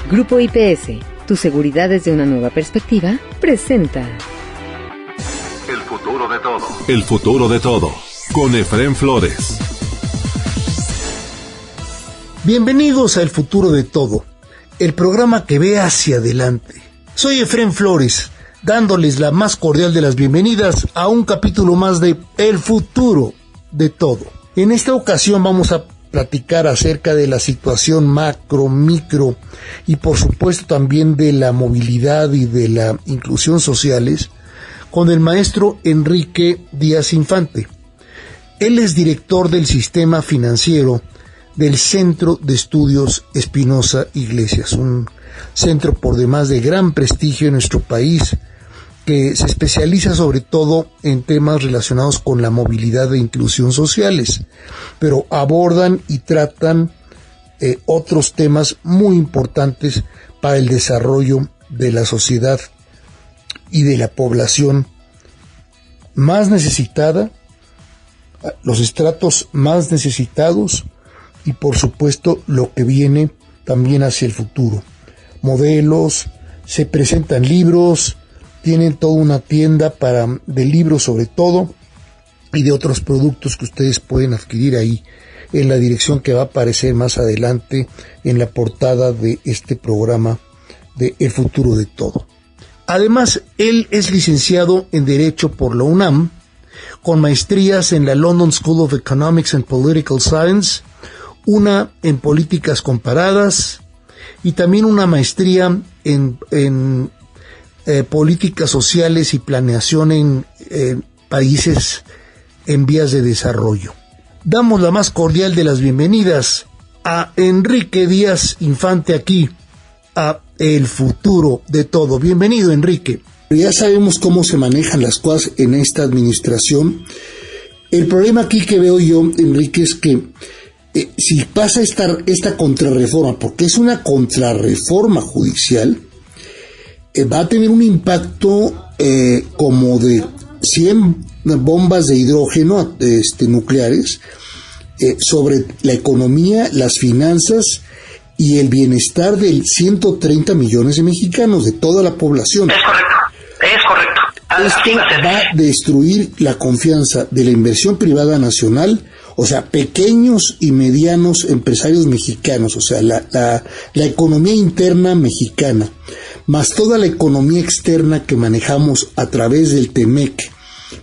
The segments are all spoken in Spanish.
Grupo IPS, tu seguridad desde una nueva perspectiva, presenta El futuro de todo. El futuro de todo, con Efrén Flores. Bienvenidos a El futuro de todo, el programa que ve hacia adelante. Soy Efrén Flores, dándoles la más cordial de las bienvenidas a un capítulo más de El futuro de todo. En esta ocasión vamos a platicar acerca de la situación macro, micro y por supuesto también de la movilidad y de la inclusión sociales con el maestro Enrique Díaz Infante. Él es director del sistema financiero del Centro de Estudios Espinosa Iglesias, un centro por demás de gran prestigio en nuestro país que se especializa sobre todo en temas relacionados con la movilidad e inclusión sociales, pero abordan y tratan otros temas muy importantes para el desarrollo de la sociedad y de la población más necesitada, los estratos más necesitados y por supuesto lo que viene también hacia el futuro. Modelos, se presentan libros, tienen toda una tienda de libros sobre todo y de otros productos que ustedes pueden adquirir ahí en la dirección que va a aparecer más adelante en la portada de este programa de El futuro de todo. Además, él es licenciado en Derecho por la UNAM, con maestrías en la London School of Economics and Political Science, una en Políticas Comparadas y también una maestría en políticas sociales y planeación en países en vías de desarrollo. Damos la más cordial de las bienvenidas a Enrique Díaz Infante aquí a El futuro de todo. Bienvenido, Enrique. Ya sabemos cómo se manejan las cosas en esta administración. El problema aquí que veo yo, Enrique, es que si pasa esta contrarreforma, porque es una contrarreforma judicial, va a tener un impacto como de 100 bombas de hidrógeno nucleares sobre la economía, las finanzas y el bienestar de 130 millones de mexicanos, de toda la población. Es correcto. Esto va a destruir la confianza de la inversión privada nacional, o sea, pequeños y medianos empresarios mexicanos, o sea, la economía interna mexicana, más toda la economía externa que manejamos a través del TEMEC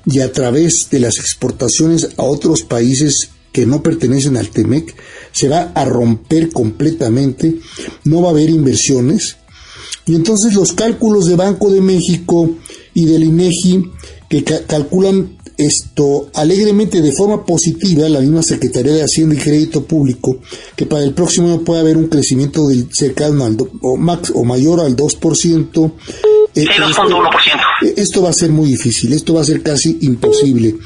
y a través de las exportaciones a otros países que no pertenecen al TEMEC, se va a romper completamente, no va a haber inversiones, y entonces los cálculos de Banco de México y del INEGI que calculan esto alegremente de forma positiva, la misma Secretaría de Hacienda y Crédito Público, que para el próximo año puede haber un crecimiento del cercano al o mayor al 2%. 2.1%. Esto va a ser muy difícil, esto va a ser casi imposible.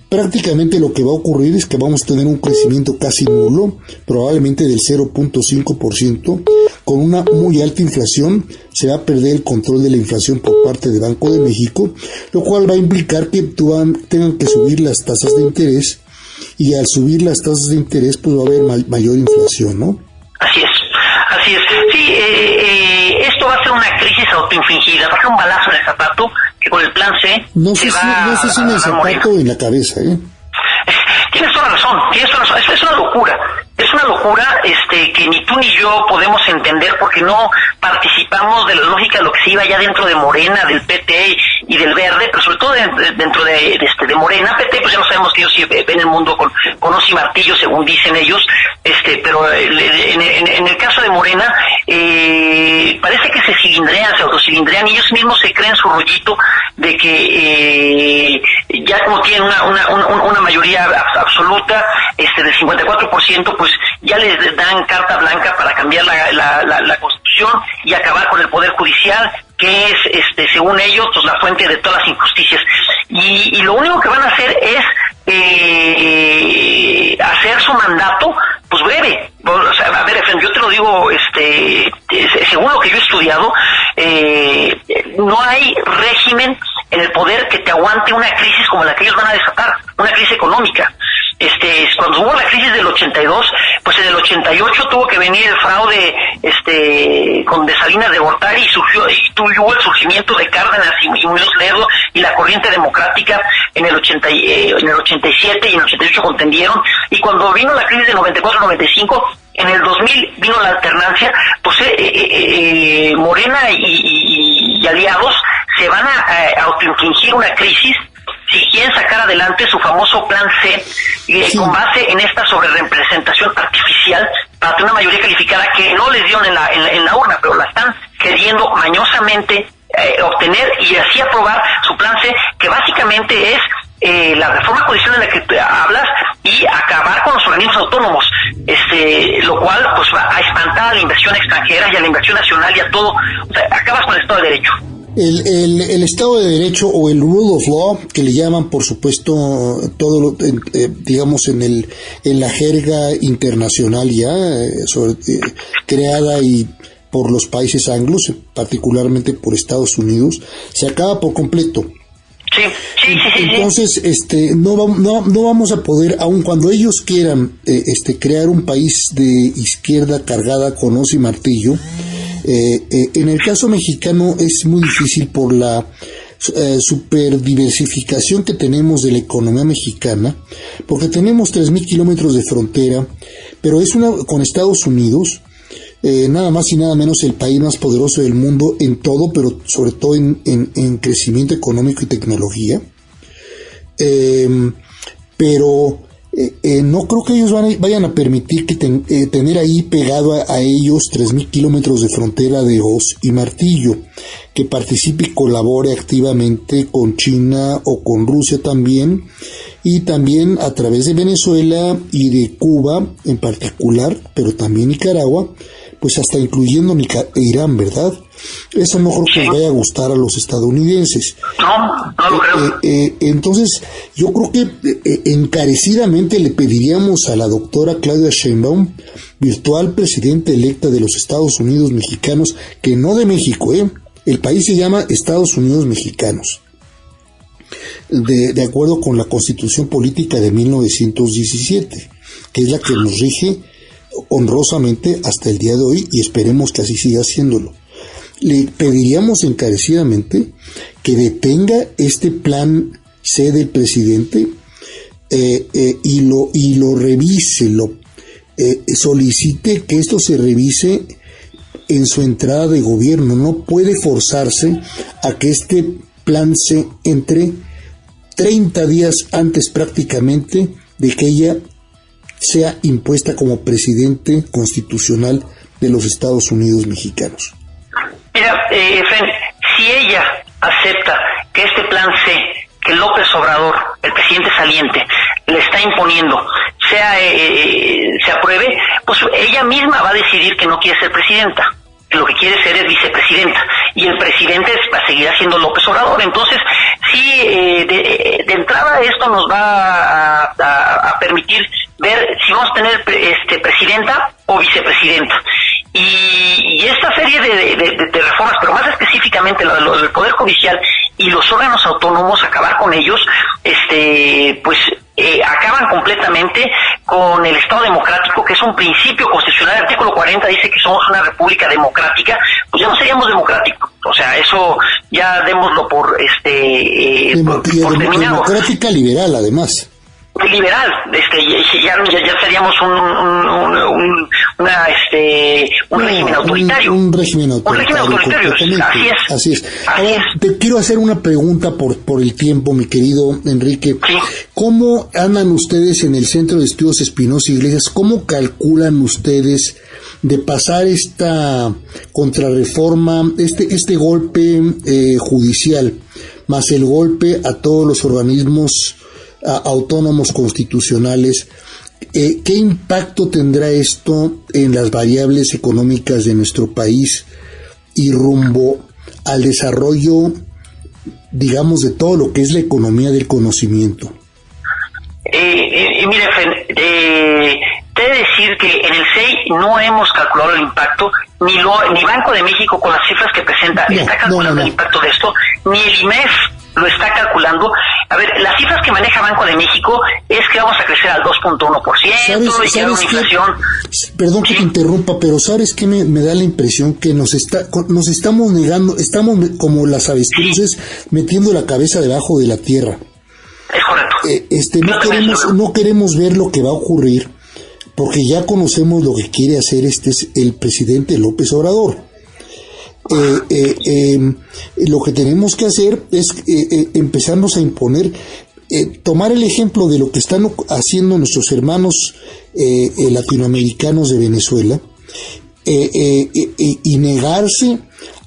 Prácticamente lo que va a ocurrir es que vamos a tener un crecimiento casi nulo, probablemente del 0.5%, con una muy alta inflación. Se va a perder el control de la inflación por parte del Banco de México, lo cual va a implicar que tengan que subir las tasas de interés, y al subir las tasas de interés pues va a haber mayor inflación, ¿no? Así es. Sí, esto va a ser una crisis autoinfligida, va a ser un balazo en el zapato que con el plan C no sé si en el zapato o en la cabeza, Tienes toda la razón, es una locura. Es una locura que ni tú ni yo podemos entender porque no participamos de la lógica de lo que se iba ya dentro de Morena, del PT y del Verde, pero sobre todo dentro de Morena. PT, pues ya no sabemos que ellos sí ven el mundo con os y martillo, según dicen ellos, pero en el caso de Morena, parece que se autocilindrean y ellos mismos se creen su rollito de que ya como tienen una mayoría absoluta del 54%, pues ya les dan carta blanca para cambiar la Constitución y acabar con el Poder Judicial, que es, según ellos, pues la fuente de todas las injusticias. Y lo único que van a hacer es hacer su mandato, pues breve. O sea, a ver, Efraín, yo te lo digo, según lo que yo he estudiado, no hay régimen en el poder que te aguante una crisis como la que ellos van a desatar, una crisis económica. Cuando hubo la crisis del 82, pues en el 88 tuvo que venir el fraude de Salinas de Gortari y tuvo el surgimiento de Cárdenas y Muñoz Ledo y la corriente democrática en el 87 y en el 88 contendieron, y cuando vino la crisis de 94-95, en el 2000 vino la alternancia, pues Morena y aliados se van a autoinfligir una crisis si quieren sacar adelante su famoso plan C, con base en esta sobrerepresentación artificial para tener una mayoría calificada que no les dieron en la urna, pero la están queriendo mañosamente obtener y así aprobar su plan C, que básicamente es la reforma judicial de la que tú hablas y acabar con los organismos autónomos, lo cual pues va a espantar a la inversión extranjera y a la inversión nacional y a todo. O sea, acabas con el Estado de Derecho. El Estado de Derecho o el Rule of Law, que le llaman, por supuesto, todo digamos en la jerga internacional ya, creada y por los países anglos, particularmente por Estados Unidos, se acaba por completo. Sí. Entonces, no vamos a poder, aun cuando ellos quieran, crear un país de izquierda cargada con hoz y martillo. En el caso mexicano es muy difícil por la superdiversificación que tenemos de la economía mexicana, porque tenemos 3,000 kilómetros de frontera, pero es con Estados Unidos, nada más y nada menos el país más poderoso del mundo en todo, pero sobre todo en crecimiento económico y tecnología. Pero no creo que ellos vayan a permitir que tener ahí pegado a ellos 3,000 kilómetros de frontera de hoz y martillo, que participe y colabore activamente con China o con Rusia también, y también a través de Venezuela y de Cuba en particular, pero también Nicaragua, pues hasta incluyendo Irán, ¿verdad? Eso no creo que les vaya a gustar a los estadounidenses. No lo creo. Entonces, yo creo que encarecidamente le pediríamos a la doctora Claudia Sheinbaum, virtual presidenta electa de los Estados Unidos mexicanos, que no de México, el país se llama Estados Unidos Mexicanos, de acuerdo con la Constitución Política de 1917, que es la que nos rige honrosamente hasta el día de hoy, y esperemos que así siga haciéndolo. Le pediríamos encarecidamente que detenga este plan C del presidente y lo revise, solicite que esto se revise en su entrada de gobierno. No puede forzarse a que este plan C entre 30 días antes prácticamente de que ella sea impuesta como presidente constitucional de los Estados Unidos mexicanos. Mira, Efren, si ella acepta que este plan C, que López Obrador, el presidente saliente, le está imponiendo, se apruebe, pues ella misma va a decidir que no quiere ser presidenta. Lo que quiere ser es vicepresidenta, y el presidente va a seguir siendo López Obrador. Entonces, sí, de entrada esto nos va a permitir ver si vamos a tener presidenta o vicepresidenta. Y esta serie de reformas, pero más específicamente lo del Poder Judicial y los órganos autónomos, acabar con ellos, acaban completamente con el Estado democrático, que es un principio constitucional. El artículo 40 dice que somos una república democrática, pues ya no seríamos democráticos. O sea, eso ya démoslo por terminado. Democrática liberal, además. Liberal, ya seríamos un régimen autoritario. Un régimen autoritario. Así es. Ahora, te quiero hacer una pregunta por el tiempo, mi querido Enrique. Sí. ¿Cómo andan ustedes en el Centro de Estudios Espinosa Iglesias? ¿Cómo calculan ustedes de pasar esta contrarreforma, este golpe judicial, más el golpe a todos los organismos autónomos constitucionales? ¿Qué impacto tendrá esto en las variables económicas de nuestro país y rumbo al desarrollo, digamos, de todo lo que es la economía del conocimiento? Mire, te he de decir que en el CEI no hemos calculado el impacto, ni Banco de México con las cifras que presenta está calculando el impacto de esto, ni el IMEF lo está calculando. A ver, las cifras que maneja Banco de México es que vamos a crecer al 2.1% y que una inflación... Perdón que te interrumpa, pero ¿sabes qué me da la impresión? Que nos estamos negando, estamos como las avestruces metiendo la cabeza debajo de la tierra. Es correcto. No queremos ver lo que va a ocurrir, porque ya conocemos lo que quiere hacer el presidente López Obrador. Lo que tenemos que hacer es empezarnos a imponer, tomar el ejemplo de lo que están haciendo nuestros hermanos latinoamericanos de Venezuela, y negarse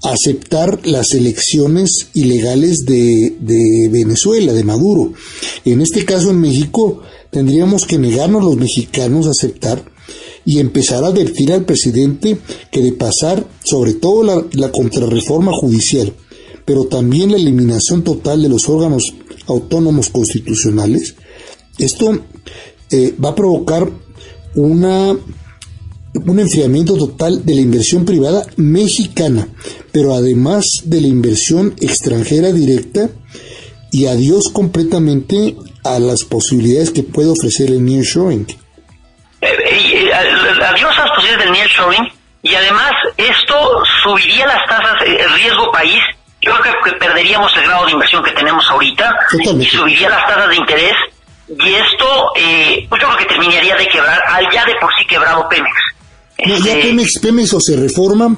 a aceptar las elecciones ilegales de Venezuela, de Maduro. En este caso, en México, tendríamos que negarnos los mexicanos a aceptar y empezar a advertir al presidente que de pasar sobre todo la contrarreforma judicial, pero también la eliminación total de los órganos autónomos constitucionales, esto va a provocar un enfriamiento total de la inversión privada mexicana, pero además de la inversión extranjera directa, y adiós completamente a las posibilidades que puede ofrecer el nearshoring. Adiós a las posibilidades del nearshoring, y además esto subiría las tasas de riesgo país. Yo creo que perderíamos el grado de inversión que tenemos ahorita. Totalmente. Y subiría las tasas de interés, y esto pues yo creo que terminaría de quebrar al ya de por sí quebrado Pemex. No, ya Pemex o se reforma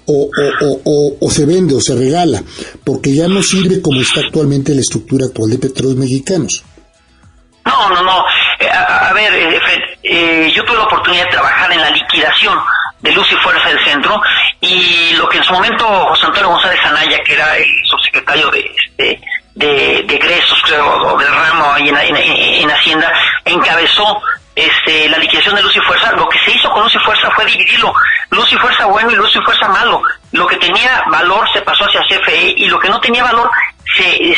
o se vende o se regala, porque ya no sirve como está actualmente la estructura actual de Petróleos Mexicanos. No. A ver, Fred, yo tuve la oportunidad de trabajar en la liquidación de Luz y Fuerza del Centro, y lo que en su momento José Antonio González Anaya, que era el subsecretario de egresos, creo, o del ramo ahí en Hacienda, encabezó la liquidación de Luz y Fuerza. Lo que se hizo con Luz y Fuerza fue dividirlo, Luz y Fuerza bueno y Luz y Fuerza malo. Lo que tenía valor se pasó hacia CFE, y lo que no tenía valor se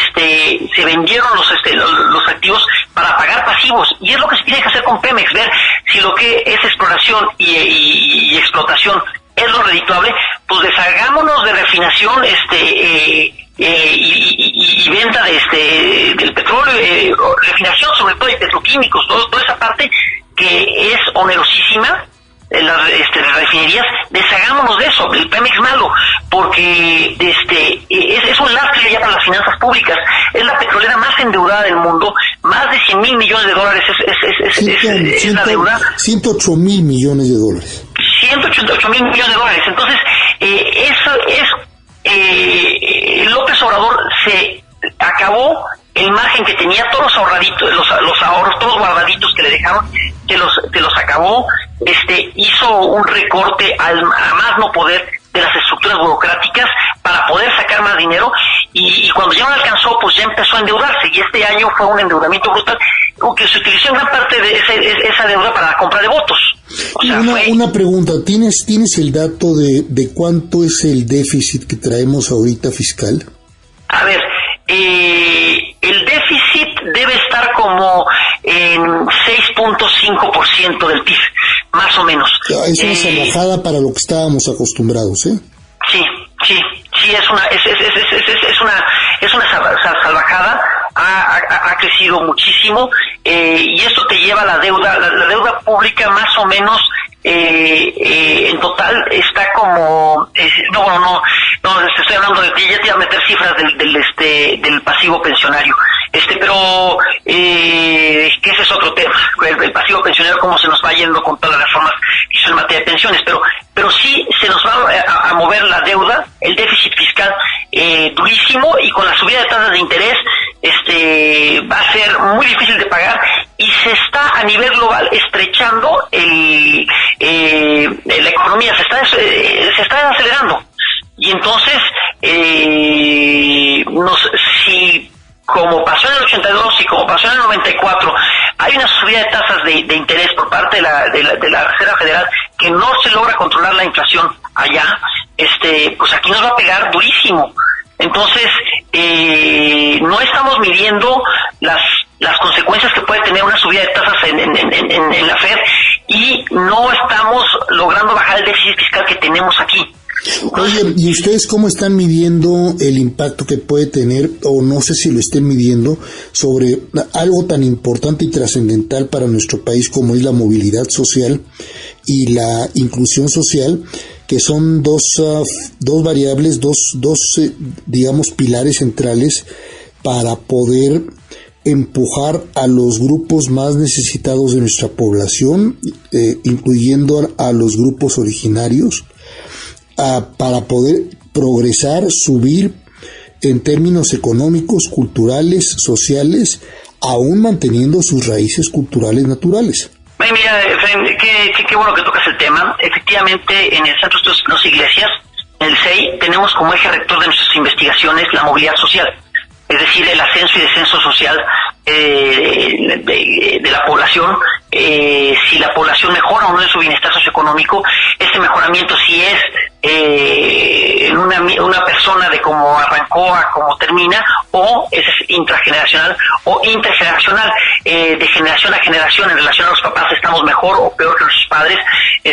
vendieron los activos para pagar pasivos, y es lo que se tiene que hacer con Pemex, ver si lo que es exploración y explotación es lo redituable. Pues deshagámonos de refinación y venta del petróleo, refinación sobre todo de petroquímicos, toda esa parte que es onerosísima, las refinerías. Deshagámonos de eso, el Pemex malo, porque es un lastre ya para las finanzas públicas. Es la petrolera más endeudada del mundo, más de $100,000 millones es la deuda. 108,000 millones de dólares. 188,000 millones de dólares. Entonces, eso es López Obrador se acabó el margen que tenía, todos los ahorraditos, los ahorros, todos los guardaditos que le dejaron, que los acabó. Hizo un recorte a más no poder de las estructuras burocráticas para poder sacar más dinero, y cuando ya no alcanzó, pues ya empezó a endeudarse, y este año fue un endeudamiento brutal, que se utilizó en gran parte de esa deuda para la compra de votos. O sea, una pregunta, ¿tienes el dato de cuánto es el déficit que traemos ahorita fiscal? A ver, el déficit debe estar como en 6.5% del PIB, más o menos. Es una salvajada para lo que estábamos acostumbrados, ¿eh? Sí, es una salvajada. Ha crecido muchísimo, y esto te lleva a la deuda pública más o menos en total está como estoy hablando de ya te iba a meter cifras del pasivo pensionario, pero que ese es otro tema, el pasivo pensionario, cómo se nos va yendo con todas las reformas que hizo en materia de pensiones, pero sí se nos va a mover la deuda, el déficit fiscal durísimo, y con la subida de tasas de interés va a ser muy difícil de pagar, y se está a nivel global estrechando la economía, se está acelerando, y entonces si como pasó en el 82 y como pasó en el 94 hay una subida de tasas de interés por parte de la Reserva Federal, que no se logra controlar la inflación allá, pues aquí nos va a pegar durísimo. Entonces, no estamos midiendo las consecuencias que puede tener una subida de tasas en la Fed, y no estamos logrando bajar el déficit fiscal que tenemos aquí. Oye, ¿y ustedes cómo están midiendo el impacto que puede tener, o no sé si lo estén midiendo, sobre algo tan importante y trascendental para nuestro país como es la movilidad social y la inclusión social, que son dos variables, digamos, pilares centrales para poder empujar a los grupos más necesitados de nuestra población, incluyendo a los grupos originarios, para poder progresar, subir en términos económicos, culturales, sociales, aún manteniendo sus raíces culturales naturales? Mira, Efraín, qué bueno que tocas el tema. Efectivamente, en el Centro de Estudios Las Iglesias, en el CEI, tenemos como eje rector de nuestras investigaciones la movilidad social, es decir, el ascenso y descenso social de la población. Si la población mejora o no en su bienestar socioeconómico, ese mejoramiento sí es en una persona de cómo arrancó a cómo termina, o es intrageneracional o intergeneracional, de generación a generación. En relación a los papás estamos mejor o peor que nuestros padres, y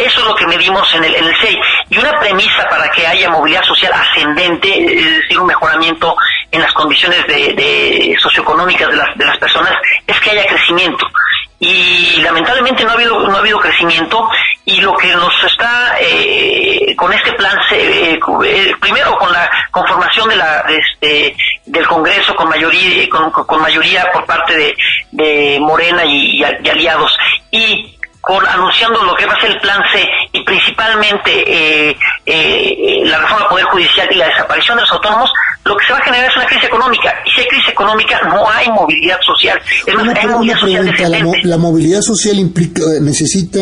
eso es lo que medimos en el CEI. Y una premisa para que haya movilidad social ascendente, es decir, un mejoramiento en las condiciones de socioeconómicas de las personas, es que haya crecimiento. Y lamentablemente no ha habido crecimiento, y lo que nos está con este plan, primero con la conformación del Congreso con mayoría por parte de Morena y aliados, y anunciando lo que va a ser el plan C, y principalmente la reforma del Poder Judicial y la desaparición de los autónomos, lo que se va a generar es una crisis económica. Y si hay crisis económica, no hay movilidad social. Es más, hay movilidad social descendente. La movilidad social necesita,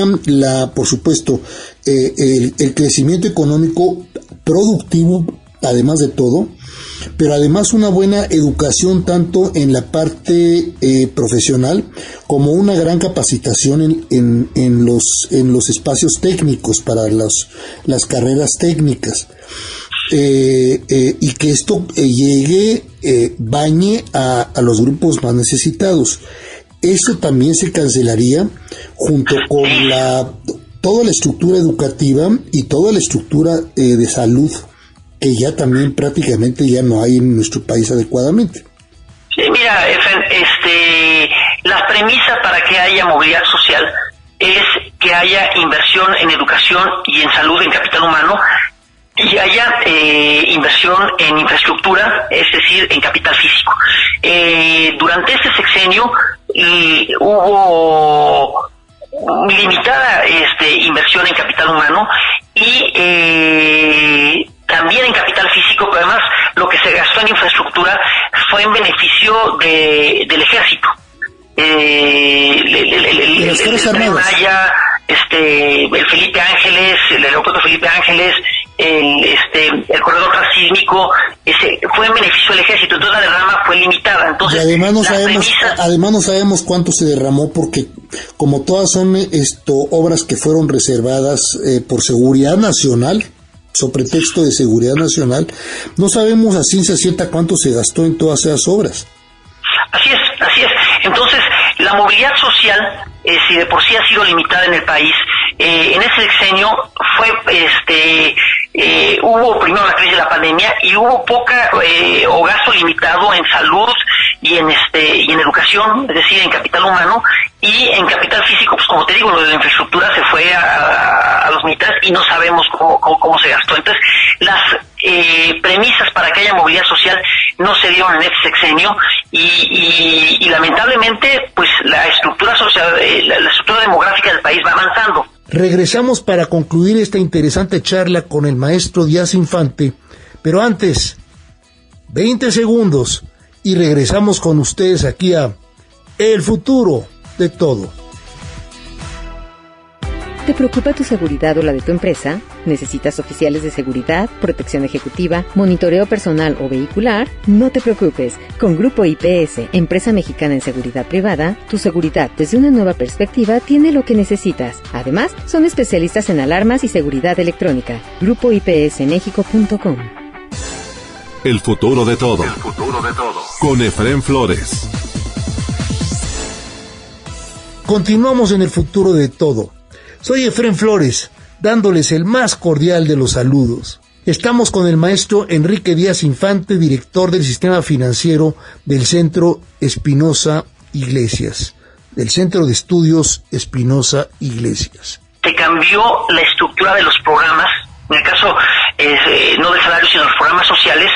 por supuesto, el crecimiento económico productivo, además de todo, pero además una buena educación tanto en la parte profesional como una gran capacitación en los espacios técnicos para las carreras técnicas, y que esto bañe a los grupos más necesitados. Eso también se cancelaría junto con toda la estructura educativa y toda la estructura de salud, que ya también prácticamente ya no hay en nuestro país adecuadamente. Sí, mira, las premisas para que haya movilidad social es que haya inversión en educación y en salud, en capital humano, y haya inversión en infraestructura, es decir, en capital físico. Durante este sexenio hubo limitada inversión en capital humano y también en capital físico, pero además lo que se gastó en infraestructura fue en beneficio del ejército. El Tren Maya, el Felipe Ángeles, el aeropuerto Felipe Ángeles, el corredor transísmico, fue en beneficio del ejército. Entonces la derrama fue limitada. Entonces, y además no sabemos cuánto se derramó, porque como todas son obras que fueron reservadas por seguridad nacional, sobre pretexto de seguridad nacional, no sabemos a ciencia cierta cuánto se gastó en todas esas obras. Así es. Entonces, la movilidad social, si de por sí ha sido limitada en el país, en ese sexenio hubo primero la crisis de la pandemia y hubo poca o gasto limitado en salud y en educación, es decir, en capital humano, y en capital físico, pues como te digo, lo de la infraestructura se fue a los mitad y no sabemos cómo se gastó. Entonces, las premisas para que haya movilidad social no se dieron en este sexenio, y lamentablemente pues la estructura social, la estructura demográfica del país va avanzando. Regresamos para concluir esta interesante charla con el maestro Díaz Infante, pero antes, 20 segundos y regresamos con ustedes aquí a El Futuro de Todo. ¿Te preocupa tu seguridad o la de tu empresa? ¿Necesitas oficiales de seguridad, protección ejecutiva, monitoreo personal o vehicular? No te preocupes. Con Grupo IPS, empresa mexicana en seguridad privada, tu seguridad desde una nueva perspectiva tiene lo que necesitas. Además, son especialistas en alarmas y seguridad electrónica. GrupoIPSMexico.com. El futuro de todo. El futuro de todo. Con Efrén Flores. Continuamos en El Futuro de Todo. Soy Efrén Flores, dándoles el más cordial de los saludos. Estamos con el maestro Enrique Díaz Infante, director del Sistema Financiero del Centro Espinosa Iglesias, del Centro de Estudios Espinosa Iglesias. Se cambió la estructura de los programas, en el caso no de salarios, sino de los programas sociales,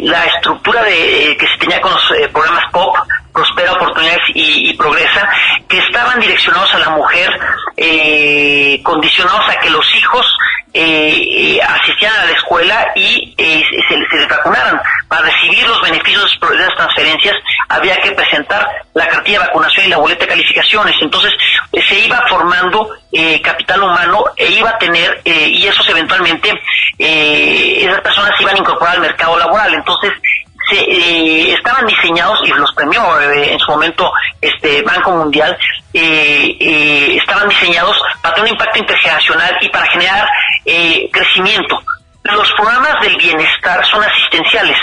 la estructura que se tenía con los programas POP, Prospera, Oportunidades y Progresa, que estaban direccionados a la mujer, condicionados a que los hijos asistieran a la escuela y se les vacunaran. Para recibir los beneficios de las transferencias había que presentar la cartilla de vacunación y la boleta de calificaciones. Entonces se iba formando capital humano e iba a tener, y esos eventualmente, esas personas se iban a incorporar al mercado laboral. Entonces estaban diseñados, y los premió en su momento Banco Mundial, estaban diseñados para tener un impacto intergeneracional y para generar crecimiento. Los programas del bienestar son asistenciales,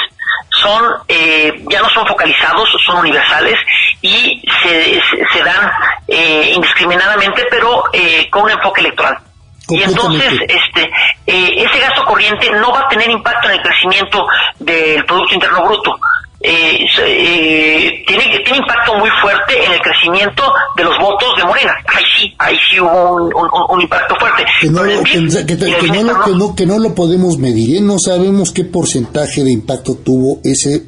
ya no son focalizados, son universales y se dan indiscriminadamente, pero con un enfoque electoral. Y entonces ese gasto corriente no va a tener impacto en el crecimiento del Producto Interno Bruto. Tiene impacto muy fuerte en el crecimiento de los votos de Morena. Ahí sí hubo un impacto fuerte. Que no lo podemos medir, no sabemos qué porcentaje de impacto tuvo ese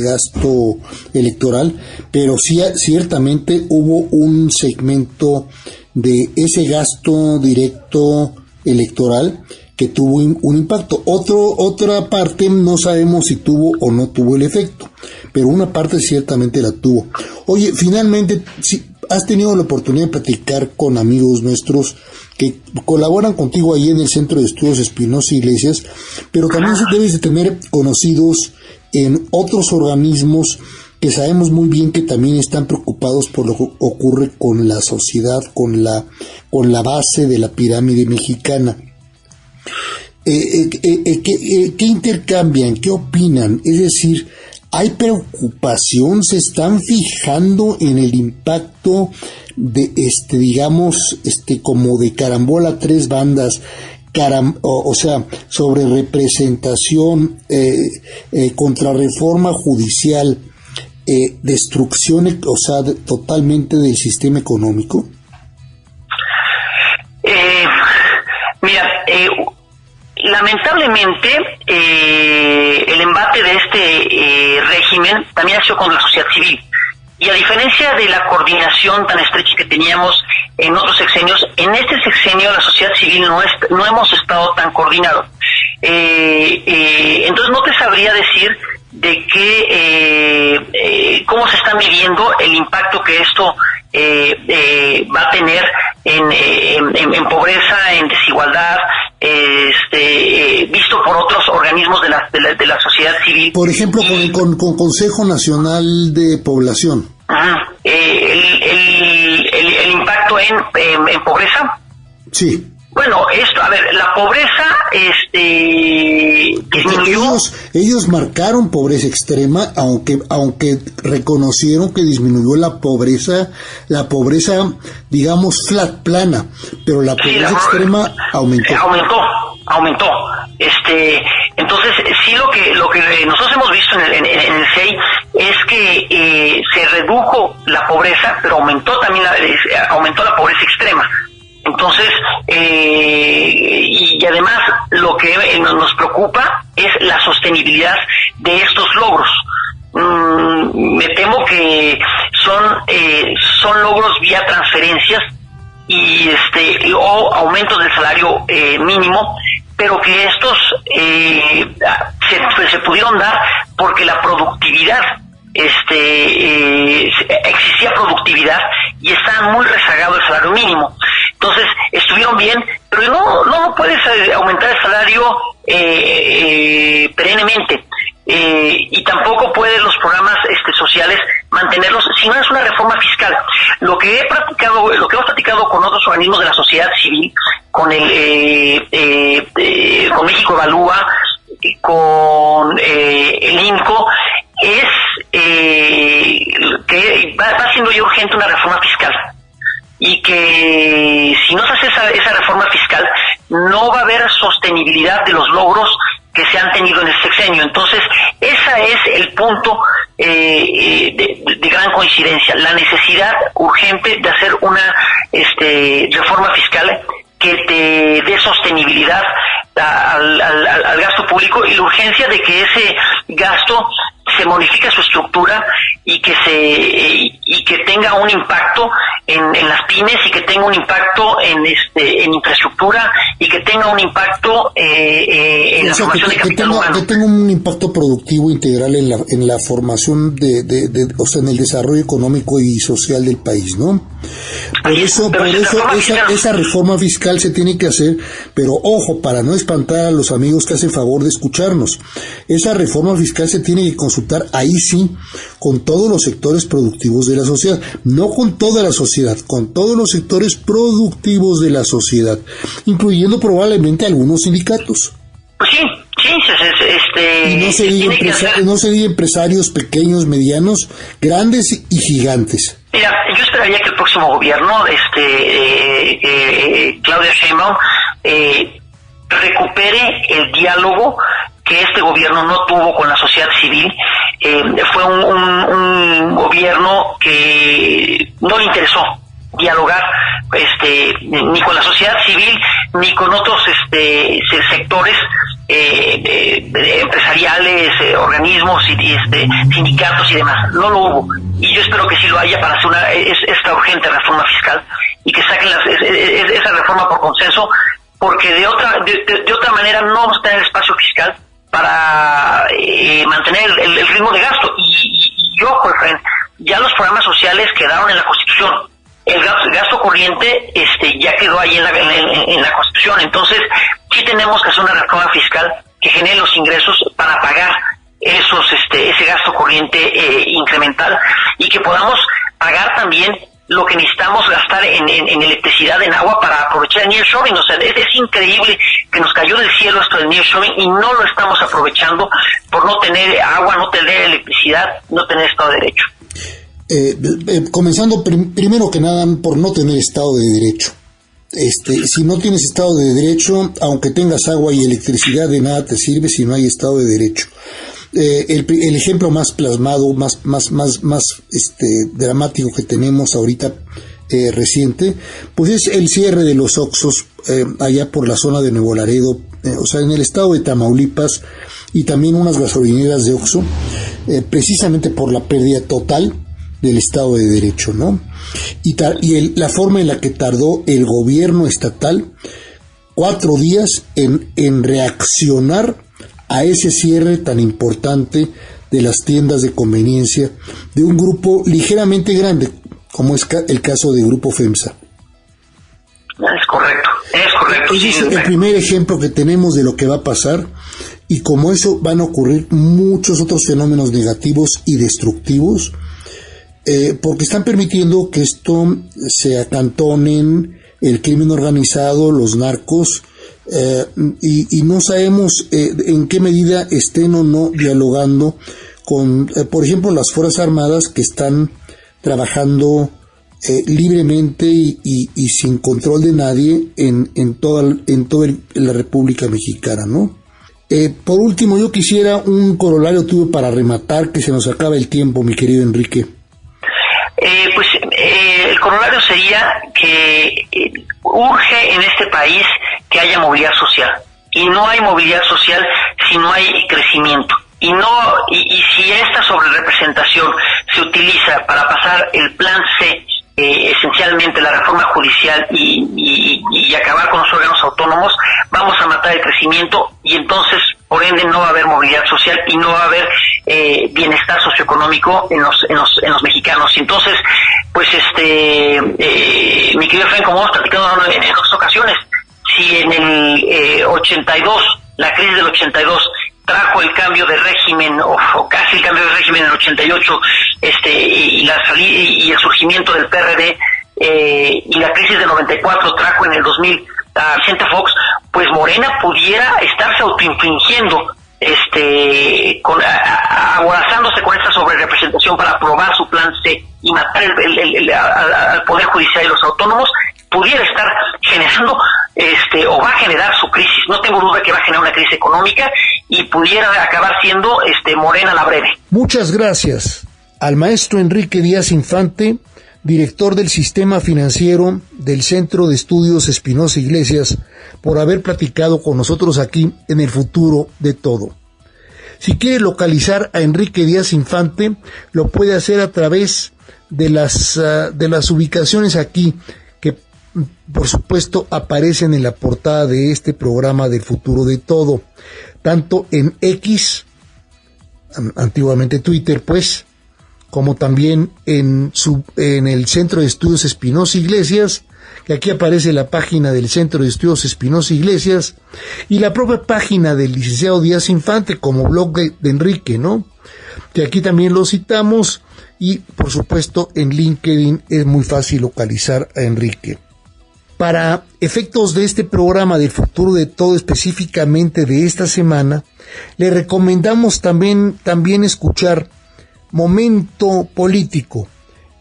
gasto electoral, pero sí ciertamente hubo un segmento de ese gasto directo electoral que tuvo un impacto. Otra parte no sabemos si tuvo o no tuvo el efecto, pero una parte ciertamente la tuvo. Oye, finalmente, si has tenido la oportunidad de platicar con amigos nuestros que colaboran contigo ahí en el Centro de Estudios Espinosa Iglesias, pero también debes de tener conocidos en otros organismos que sabemos muy bien que también están preocupados por lo que ocurre con la sociedad, con la base de la pirámide mexicana. ¿Qué intercambian? ¿Qué opinan? Es decir, ¿hay preocupación? ¿Se están fijando en el impacto de como de carambola a tres bandas? O sea, sobre representación, contrarreforma judicial, destrucción, o sea, totalmente del sistema económico? Mira, lamentablemente el embate de este régimen también ha sido con la sociedad civil. Y a diferencia de la coordinación tan estrecha que teníamos en otros sexenios, en este sexenio la sociedad civil no hemos estado tan coordinados. Entonces no te sabría decir de cómo se está midiendo el impacto que esto va a tener en pobreza, en desigualdad, visto por otros organismos de la sociedad civil. Por ejemplo, con Consejo Nacional de Población. El impacto en pobreza. Sí. Bueno, la pobreza disminuyó. Ellos marcaron pobreza extrema, aunque reconocieron que disminuyó la pobreza, digamos, plana, pero la pobreza extrema aumentó. Aumentó. Entonces, sí, lo que nosotros hemos visto en el CEI es que se redujo la pobreza, pero aumentó también aumentó la pobreza extrema. Entonces, y además lo que nos preocupa es la sostenibilidad de estos logros. Me temo que son logros vía transferencias y o aumentos del salario mínimo, pero que estos se pudieron dar porque la productividad existía productividad y está muy rezagado el salario mínimo. Entonces estuvieron bien, pero no puedes aumentar el salario perennemente, y tampoco pueden los programas sociales mantenerlos si no es una reforma fiscal. Lo que hemos platicado con otros organismos de la sociedad civil, con con México Evalúa, con el INCO, es que va siendo ya urgente una reforma fiscal, y que si no se hace esa reforma no va a haber sostenibilidad de los logros que se han tenido en el sexenio. Entonces, ese es el punto de gran coincidencia, la necesidad urgente de hacer una reforma fiscal que te dé sostenibilidad al gasto público, y la urgencia de que ese gasto se modifique su estructura y que tenga un impacto en las pymes, y que tenga un impacto en infraestructura, y que tenga un impacto en la formación de capital humano. Que tenga un impacto productivo integral en la formación o sea, en el desarrollo económico y social del país, ¿no? Por eso esa reforma fiscal se tiene que hacer, pero ojo, para no espantar a los amigos que hacen favor de escucharnos, esa reforma fiscal se tiene que consultar, ahí sí, con todos los sectores productivos de la sociedad, no con toda la sociedad, con todos los sectores productivos de la sociedad, incluyendo probablemente algunos sindicatos. Pues sí, y no se diga empresarios pequeños, medianos, grandes y gigantes. Mira, yo esperaría que el próximo gobierno, Claudia Sheinbaum, recupere el diálogo que este gobierno no tuvo con la sociedad civil. Fue un gobierno que no le interesó dialogar ni con la sociedad civil ni con otros sectores empresariales, organismos y sindicatos y demás. No lo hubo, y yo espero que sí lo haya para hacer esta urgente reforma fiscal, y que saquen esa reforma por consenso, porque de otra manera no vamos a tener espacio fiscal para mantener el ritmo de gasto. Y ojo, Efraín, ya los programas sociales quedaron en la Constitución. El gasto corriente ya quedó ahí en la Constitución. Entonces sí tenemos que hacer una reforma fiscal que genere los ingresos para pagar ese gasto corriente incremental, y que podamos pagar también lo que necesitamos gastar en electricidad, en agua, para aprovechar el nearshoring. O sea, es increíble que nos cayó del cielo esto del nearshoring y no lo estamos aprovechando por no tener agua, no tener electricidad, no tener Estado de Derecho. Comenzando primero que nada por no tener Estado de Derecho. Si no tienes Estado de Derecho, aunque tengas agua y electricidad, de nada te sirve si no hay Estado de Derecho. El ejemplo más plasmado, más dramático que tenemos ahorita reciente, pues es el cierre de los Oxxos allá por la zona de Nuevo Laredo, o sea, en el estado de Tamaulipas, y también unas gasolineras de Oxxo, precisamente por la pérdida total del Estado de Derecho, ¿no? Y la forma en la que tardó el gobierno estatal 4 días en reaccionar a ese cierre tan importante de las tiendas de conveniencia de un grupo ligeramente grande, como es el caso de Grupo FEMSA. Es correcto. Ese es el primer ejemplo que tenemos de lo que va a pasar, y como eso van a ocurrir muchos otros fenómenos negativos y destructivos, porque están permitiendo que esto se acantonen el crimen organizado, los narcos, y no sabemos en qué medida estén o no dialogando con, por ejemplo, las Fuerzas Armadas, que están trabajando libremente y sin control de nadie en toda la República Mexicana, ¿no? Por último, yo quisiera un corolario tuyo para rematar, que se nos acaba el tiempo, mi querido Enrique. El corolario sería que urge en este país que haya movilidad social, y no hay movilidad social si no hay crecimiento, y si esta sobrerepresentación se utiliza para pasar el plan C, esencialmente la reforma judicial, y acabar con los órganos autónomos, vamos a matar el crecimiento, y entonces por ende no va a haber movilidad social y no va a haber bienestar socioeconómico en los mexicanos. Y entonces, pues mi querido Frank, como hemos platicado en otras ocasiones, si en el 82, la crisis del 82 trajo el cambio de régimen, o casi el cambio de régimen en el 88, y el surgimiento del PRD, y la crisis del 94 trajo en el 2000 a Vicente Fox, pues Morena pudiera estarse autoinfligiendo, aborazándose con esta sobrerepresentación para aprobar su plan C y matar al Poder Judicial y los autónomos, pudiera estar generando o va a generar su crisis. No tengo duda que va a generar una crisis económica y pudiera acabar siendo Morena la breve. Muchas gracias al maestro Enrique Díaz Infante, director del Sistema Financiero del Centro de Estudios Espinosa Iglesias, por haber platicado con nosotros aquí en El Futuro de Todo. Si quiere localizar a Enrique Díaz Infante, lo puede hacer a través de las ubicaciones aquí, que por supuesto aparecen en la portada de este programa del Futuro de Todo, tanto en X, antiguamente Twitter, pues, como también en el Centro de Estudios Espinosa Iglesias, que aquí aparece la página del Centro de Estudios Espinosa Iglesias, y la propia página del licenciado Díaz Infante como blog de Enrique, ¿no? Que aquí también lo citamos, y por supuesto en LinkedIn es muy fácil localizar a Enrique. Para efectos de este programa del Futuro de Todo, específicamente de esta semana, le recomendamos también escuchar Momento Político,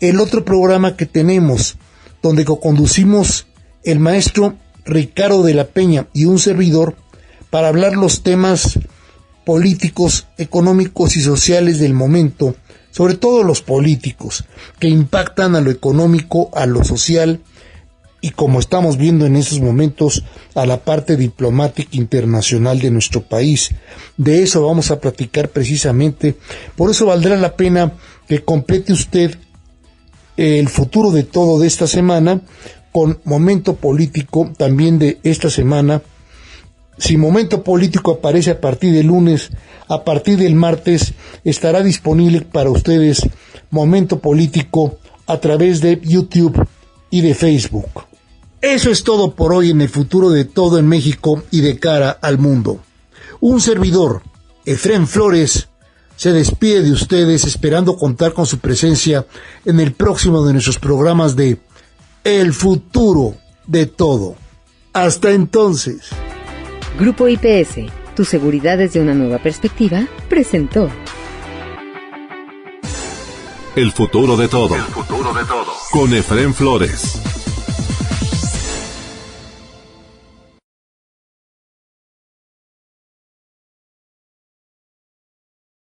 el otro programa que tenemos, donde conducimos el maestro Ricardo de la Peña y un servidor para hablar los temas políticos, económicos y sociales del momento, sobre todo los políticos, que impactan a lo económico, a lo social y, como estamos viendo en estos momentos, a la parte diplomática internacional de nuestro país. De eso vamos a platicar precisamente. Por eso valdrá la pena que complete usted el Futuro de Todo de esta semana con Momento Político también de esta semana. Si Momento Político aparece a partir del lunes, a partir del martes estará disponible para ustedes Momento Político a través de YouTube y de Facebook. Eso es todo por hoy en el Futuro de Todo en México y de cara al mundo. Un servidor, Efrén Flores, se despide de ustedes esperando contar con su presencia en el próximo de nuestros programas de El Futuro de Todo. Hasta entonces. Grupo IPS, tu seguridad desde una nueva perspectiva, presentó El Futuro de Todo. El futuro de todo. Con Efrén Flores.